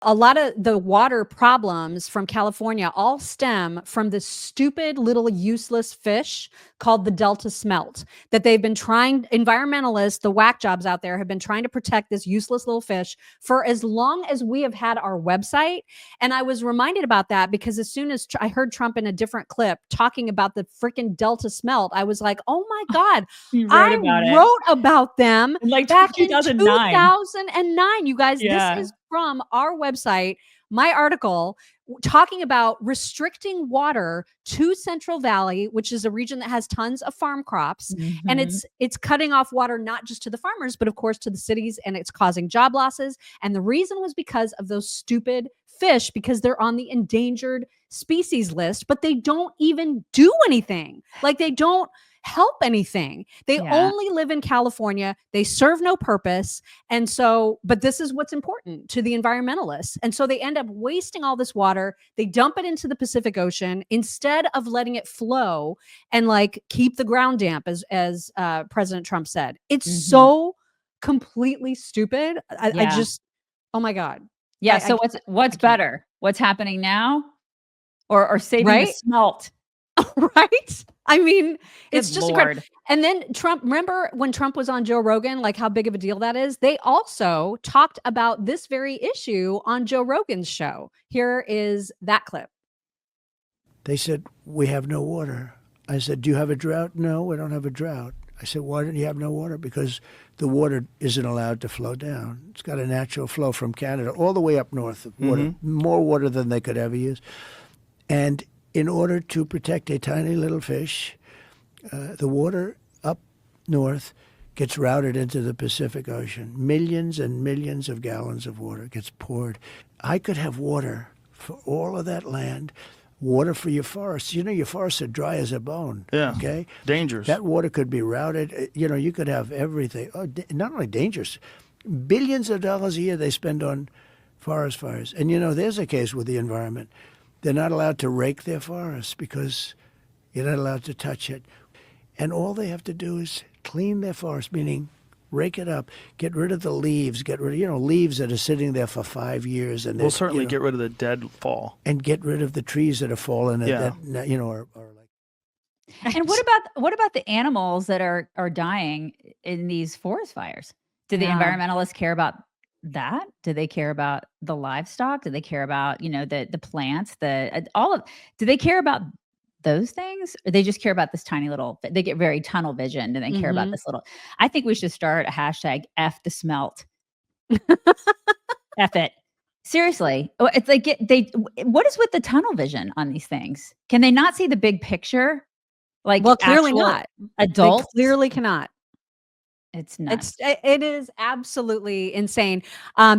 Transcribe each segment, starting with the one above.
A lot of the water problems from California all stem from this stupid little useless fish called the Delta smelt that they've been trying, environmentalists, the whack jobs out there have been trying to protect this useless little fish for as long as we have had our website. And I was reminded about that because as soon as I heard Trump in a different clip talking about the freaking Delta smelt, I was like, oh my God, You wrote I about it wrote about them in like back in 2009. 2009. You guys, this Yeah. is from our website, my article talking about restricting water to Central Valley, which is a region that has tons of farm crops, and it's cutting off water not just to the farmers, but of course to the cities, and it's causing job losses. And the reason was because of those stupid fish, because they're on the endangered species list, but they don't even do anything. Like they don't help anything. They only live in California. They serve no purpose. And so, but this is what's important to the environmentalists. And so they end up wasting all this water. They dump it into the Pacific Ocean instead of letting it flow and like keep the ground damp, as President Trump said. It's so completely stupid. I just, oh my God. Yeah. So what's better? What's happening now, or saving the smelt? Right? I mean, it's Good just Lord. incredible. And then Trump, remember when Trump was on Joe Rogan, like how big of a deal that is? They also talked about this very issue on Joe Rogan's show. Here is that clip. They said, we have no water. I said, do you have a drought? No, we don't have a drought. I said, why don't you have no water? Because the water isn't allowed to flow down. It's got a natural flow from Canada all the way up north. Water, more water than they could ever use. And in order to protect a tiny little fish, the water up north gets routed into the Pacific Ocean. Millions and millions of gallons of water gets poured. I could have water for all of that land, water for your forests. You know, your forests are dry as a bone. Yeah. Okay? Dangerous. That water could be routed. You know, you could have everything. Oh, not only dangerous, billions of dollars a year they spend on forest fires. And, you know, there's a case with the environment. They're not allowed to rake their forests because you're not allowed to touch it. And all they have to do is clean their forest, meaning rake it up, get rid of the leaves, get rid of, leaves that are sitting there for 5 years. And we'll certainly get rid of the dead fall. And get rid of the trees that are fallen that, are like. And what about the animals that are dying in these forest fires? Do the environmentalists care about that? Do they care about the livestock? Do they care about, the plants, do they care about those things? Or they just care about this tiny little, they get very tunnel visioned and they care about this little. I think we should start a hashtag F the smelt. F it. Seriously. It's like, what is with the tunnel vision on these things? Can they not see the big picture? Like, well, clearly not. Adults they clearly cannot. It's nuts. It is absolutely insane.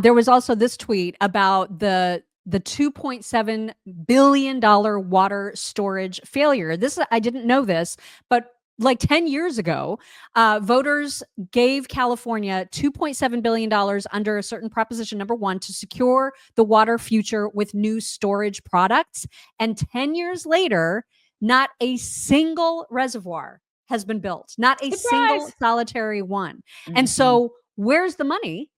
There was also this tweet about the $2.7 billion water storage failure. I didn't know this, but like 10 years ago, voters gave California $2.7 billion under a certain proposition number 1 to secure the water future with new storage products. And 10 years later, not a single reservoir has been built, not a single solitary one. And so where's the money?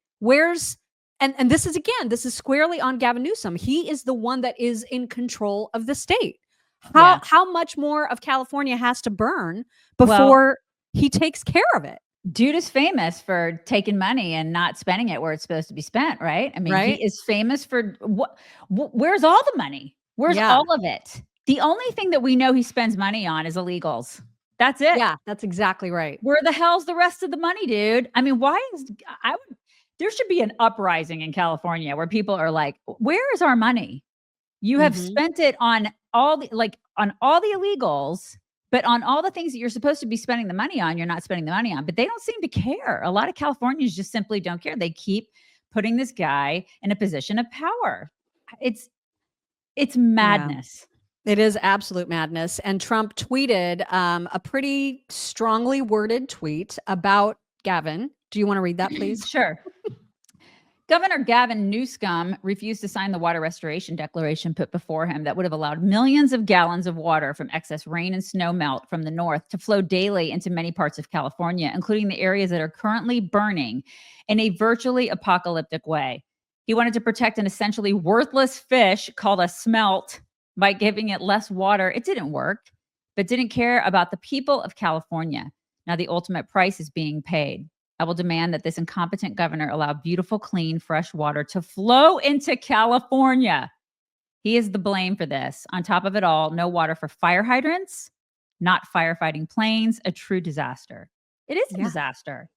And this is squarely on Gavin Newsom. He is the one that is in control of the state. How much more of California has to burn before he takes care of it? Dude is famous for taking money and not spending it where it's supposed to be spent, right? I mean, he is famous for where's all the money? Where's all of it? The only thing that we know he spends money on is illegals. That's it. Yeah, that's exactly right. Where the hell's the rest of the money, dude? I mean, there should be an uprising in California where people are like, where is our money? You have spent it on all the illegals, but on all the things that you're supposed to be spending the money on, you're not spending the money on. But they don't seem to care. A lot of Californians just simply don't care. They keep putting this guy in a position of power. It's madness. Yeah. It is absolute madness. And Trump tweeted a pretty strongly worded tweet about Gavin. Do you want to read that, please? Sure. Governor Gavin Newsom refused to sign the water restoration declaration put before him that would have allowed millions of gallons of water from excess rain and snow melt from the north to flow daily into many parts of California, including the areas that are currently burning in a virtually apocalyptic way. He wanted to protect an essentially worthless fish called a smelt by giving it less water. It didn't work, but didn't care about the people of California. Now the ultimate price is being paid. I will demand that this incompetent governor allow beautiful, clean, fresh water to flow into California. He is the blame for this. On top of it all, no water for fire hydrants, not firefighting planes, a true disaster. It is a disaster.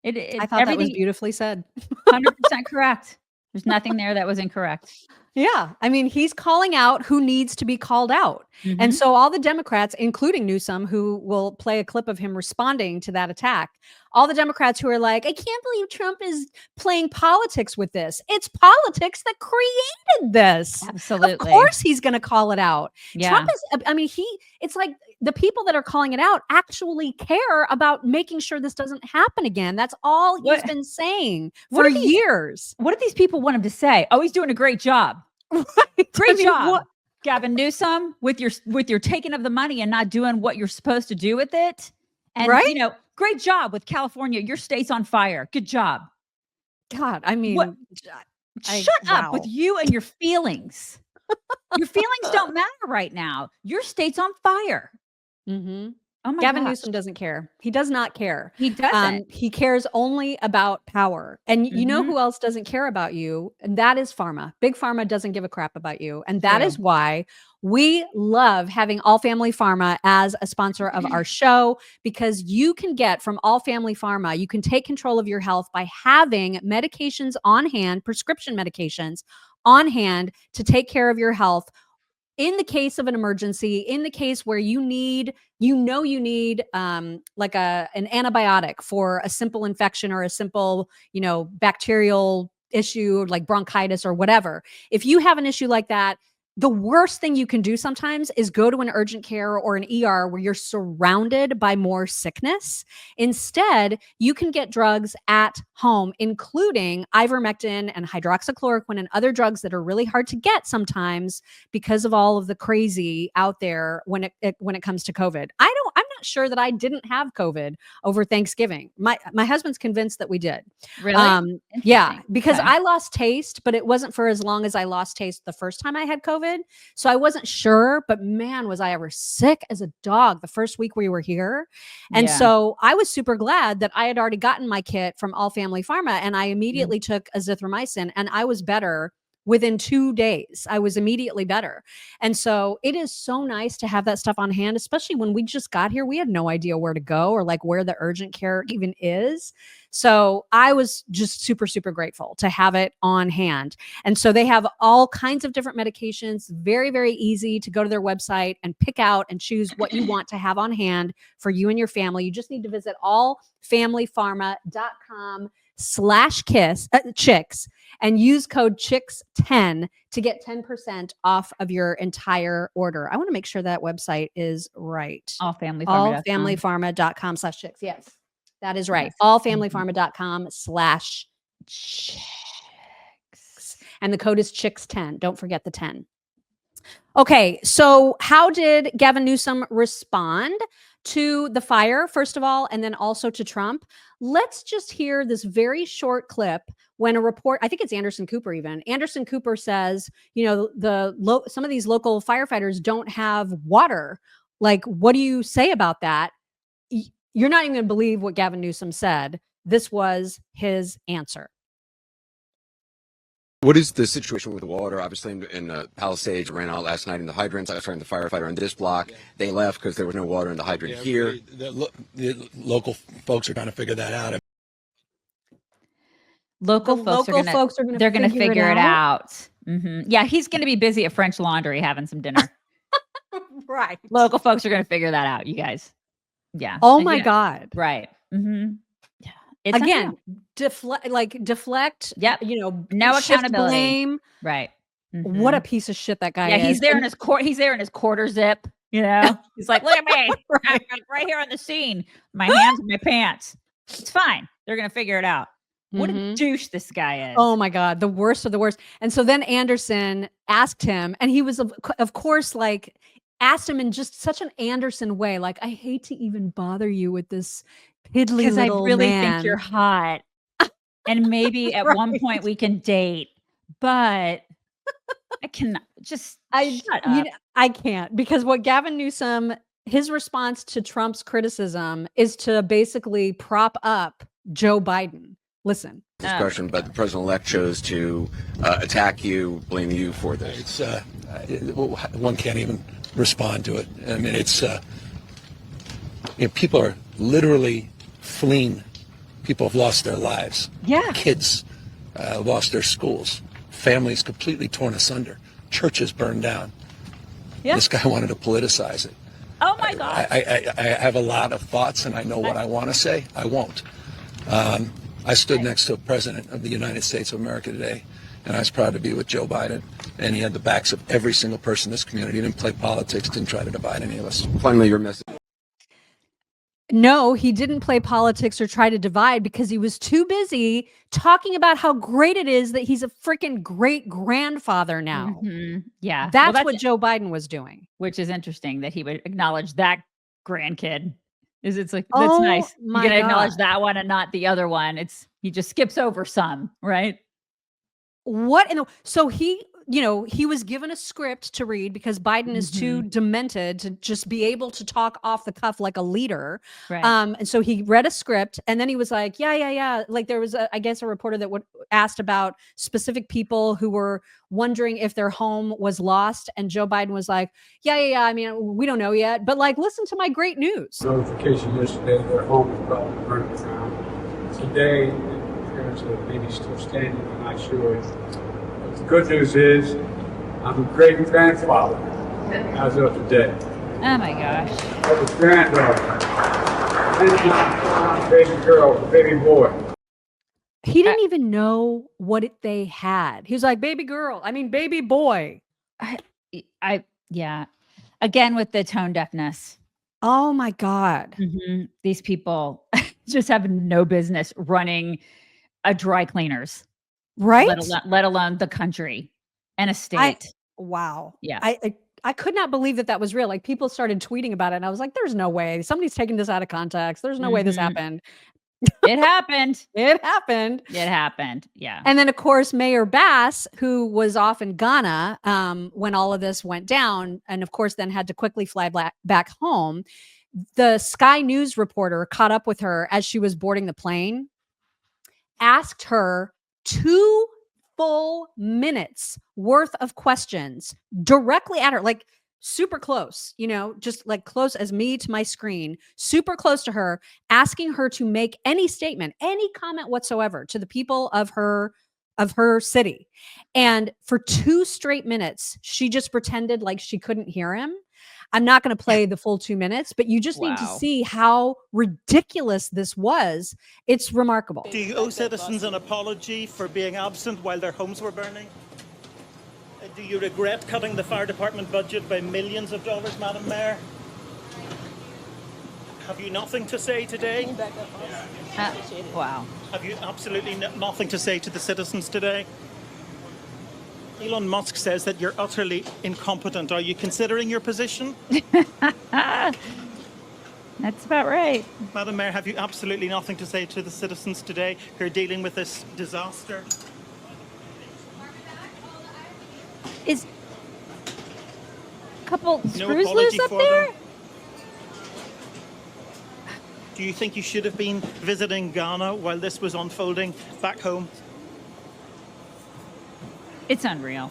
I thought that was beautifully said. 100% correct. There's nothing there that was incorrect. Yeah. I mean, he's calling out who needs to be called out. And so all the Democrats, including Newsom, who will play a clip of him responding to that attack, all the Democrats who are like, I can't believe Trump is playing politics with this. It's politics that created this. Absolutely. Of course he's going to call it out. Yeah. Trump is, I mean, it's like the people that are calling it out actually care about making sure this doesn't happen again. That's all he's been saying for years. What do these people want him to say? Oh, he's doing a great job. Right. Great job. Gavin Newsom, with your taking of the money and not doing what you're supposed to do with it. And, you know, great job with California. Your state's on fire. Good job. God, I mean, shut up with you and your feelings. Your feelings don't matter right now. Your state's on fire. Oh my Gavin gosh. Newsom doesn't care. He does not care. He doesn't. He cares only about power. And you know who else doesn't care about you? And that is pharma. Big pharma doesn't give a crap about you. And that is why we love having All Family Pharma as a sponsor of our show, because you can get from All Family Pharma, you can take control of your health by having medications on hand, prescription medications on hand to take care of your health in the case of an emergency, in the case where you need like an antibiotic for a simple infection or a simple, bacterial issue like bronchitis or whatever. If you have an issue like that, the worst thing you can do sometimes is go to an urgent care or an ER where you're surrounded by more sickness. Instead, you can get drugs at home, including ivermectin and hydroxychloroquine and other drugs that are really hard to get sometimes because of all of the crazy out there when it comes to COVID. I'm not sure that I didn't have COVID over Thanksgiving. My husband's convinced that we did. Really? Yeah, because I lost taste, but it wasn't for as long as I lost taste the first time I had COVID. So I wasn't sure, but man, was I ever sick as a dog the first week we were here. And so I was super glad that I had already gotten my kit from All Family Pharma, and I immediately took azithromycin, and I was better within 2 days. I was immediately better. And so it is so nice to have that stuff on hand, especially when we just got here. We had no idea where to go or like where the urgent care even is. So I was just super, super grateful to have it on hand. And so they have all kinds of different medications, very, very easy to go to their website and pick out and choose what you want to have on hand for you and your family. You just need to visit allfamilypharma.com/chicks and use code CHICKS10 to get 10% off of your entire order. I want to make sure that website is right. Allfamilypharma.com. allfamilypharma.com/chicks. Yes, that is right. Yes. allfamilypharma.com/chicks. And the code is CHICKS10. Don't forget the 10. Okay, so how did Gavin Newsom respond to the fire, first of all, and then also to Trump? Let's just hear this very short clip when a report, I think it's Anderson Cooper even. Anderson Cooper says, some of these local firefighters don't have water. Like, what do you say about that? You're not even going to believe what Gavin Newsom said. This was his answer. What is the situation with the water? Obviously, in Palisades, ran out last night in the hydrants. I was talking to the firefighter on this block. They left because there was no water in the hydrant here. The local folks are trying to figure that out. Local folks are going to figure it out. Mm-hmm. Yeah, he's going to be busy at French Laundry having some dinner. Right. Local folks are going to figure that out, you guys. Yeah. Oh my God. Right. Mm-hmm. It's again, deflect. Yep. No accountability. Blame. Right. Mm-hmm. What a piece of shit that guy is. Yeah, he's there in his quarter zip. He's like, look at me, right here on the scene. My hands in my pants. It's fine. They're gonna figure it out. What a douche this guy is. Oh my God, the worst of the worst. And so then Anderson asked him, and he was of course asked him in just such an Anderson way, like, I hate to even bother you with this piddly little man. Because I really man. think you're hot. and maybe at one point we can date, but I cannot just shut up. I can't, because what Gavin Newsom, his response to Trump's criticism is to basically prop up Joe Biden. Listen. Discussion, but the president-elect chose to attack you, blame you for this. It's one can't even respond to it. I mean, it's people are literally fleeing. People have lost their lives. Yeah. Kids lost their schools. Families completely torn asunder. Churches burned down. Yeah. This guy wanted to politicize it. Oh my God. I have a lot of thoughts, and I know what I want to say. I won't. I stood next to a president of the United States of America today, and I was proud to be with Joe Biden. And he had the backs of every single person in this community. He didn't play politics, didn't try to divide any of us. Finally, your message. No, he didn't play politics or try to divide, because he was too busy talking about how great it is that he's a freaking great grandfather now. Yeah. That's what Joe Biden was doing. Which is interesting that he would acknowledge that grandkid. It's like, Oh, that's nice. You're my going to acknowledge God. that one and not the other one. He just skips over some, right? So he was given a script to read, because Biden is too demented to just be able to talk off the cuff like a leader. Right. And so he read a script, and then he was like, yeah. Like, there was I guess a reporter that asked about specific people who were wondering if their home was lost. And Joe Biden was like, yeah. I mean, we don't know yet, but like, listen to my great news. Notification yesterday that their home was probably burned down. Today, the parents are maybe still standing, I'm not sure. But the good news is, I'm a great grandfather as of today. Oh my gosh. I have a granddaughter. And a baby girl, a baby boy. He didn't even know what they had. He was like, baby boy. Yeah. Again, with the tone deafness. Oh my God. These people just have no business running a dry cleaners, right? Let alone the country and a state. Wow. Yeah. I could not believe that was real. Like, people started tweeting about it, and I was like, there's no way. Somebody's taking this out of context. There's no way this happened. It happened. It happened. It happened. Yeah. And then, of course, Mayor Bass, who was off in Ghana when all of this went down, and of course then had to quickly fly back home. The Sky News reporter caught up with her as she was boarding the plane, asked her 2 full minutes worth of questions directly at her, like super close, just like close as me to my screen, super close to her, asking her to make any statement, any comment whatsoever to the people of her city. And for 2 straight minutes, she just pretended like she couldn't hear him. I'm not going to play the full 2 minutes, but you just need to see how ridiculous this was. It's remarkable. Do you owe citizens an apology for being absent while their homes were burning? Do you regret cutting the fire department budget by millions of dollars, Madam Mayor? Have you nothing to say today? Wow. Have you absolutely nothing to say to the citizens today? Elon Musk says that you're utterly incompetent. Are you considering your position? That's about right. Madam Mayor, have you absolutely nothing to say to the citizens today who are dealing with this disaster? Is a couple No screws apology loose up for there? them? Do you think you should have been visiting Ghana while this was unfolding back home? It's unreal.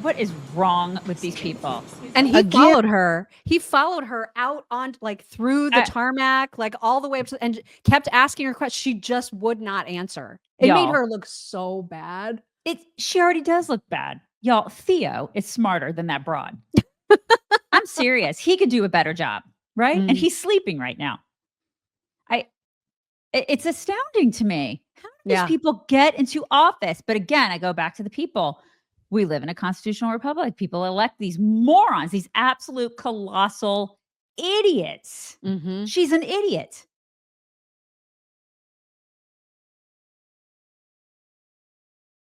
What is wrong with these people? And he followed her. He followed her out on through the tarmac, like all the way up to, and kept asking her questions. She just would not answer. It made her look so bad. She already does look bad. Y'all, Theo is smarter than that broad. I'm serious. He could do a better job, right? And he's sleeping right now. It's astounding to me. How do these people get into office? But again, I go back to the people. We live in a constitutional republic. People elect these morons, these absolute colossal idiots. She's an idiot.